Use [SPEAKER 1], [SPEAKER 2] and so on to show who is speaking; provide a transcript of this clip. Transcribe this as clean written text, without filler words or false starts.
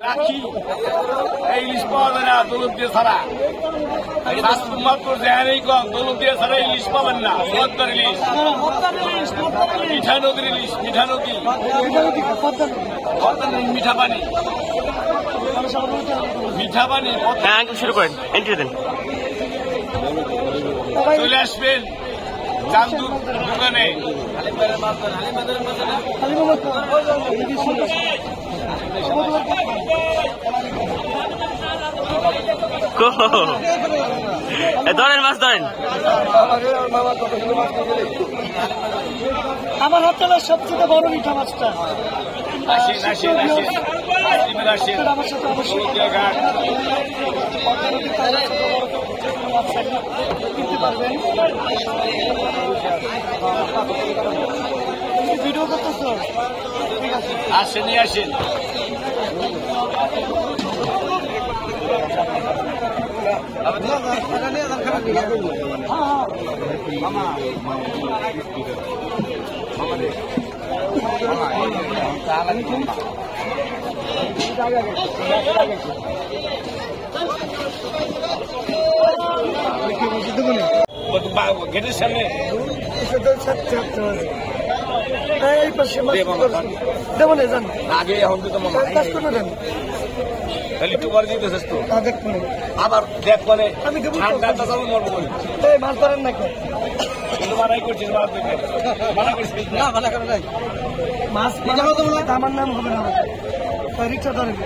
[SPEAKER 1] রাখি এই ইলিশ পাওয়া যায় না দৌলত দিয়ে ছাড়া। মাত্র দেহানেই কম, দৌলত দিয়ে ছাড়া ইলিশ পাবেন না। পদ্মার ইলিশ, মিঠা নদীর ইলিশ, মিঠা নদী, মিঠা পানি, মিঠা পানি।
[SPEAKER 2] শুরু করেন, এন্ট্রি দেন।
[SPEAKER 1] চলে আসবেন চান্দুর দোকানে।
[SPEAKER 2] ধরেন মাছ ধরেন।
[SPEAKER 3] আমার হোটেলের সবচেয়ে বড় মিঠা মাছটা।
[SPEAKER 1] আসেন আসেন আসেন আসেন
[SPEAKER 3] আমার সাথে অবশ্যই কিনতে পারবেন। ভিডিও করতেছ? ঠিক আছে,
[SPEAKER 1] আসেন আসেন। গেটের সামনে
[SPEAKER 3] এই পাশে দেবো না জান
[SPEAKER 1] আগে এখন তো
[SPEAKER 3] কাজ করে দেন।
[SPEAKER 1] খালি একটু করে দিতেছিস তো,
[SPEAKER 3] দেখুন
[SPEAKER 1] আবার দেখ করে
[SPEAKER 3] আমি দেবো
[SPEAKER 1] ঠান্ডা তো যাবো মরবো করে।
[SPEAKER 3] এই মাছ ধরেন না কেন?
[SPEAKER 1] মানাই করছিস মাছ দেখে, মানা করছিস না? মানা করে নাই।
[SPEAKER 3] মাছ আমার নাম হবে না, রিক্সা ধরেন।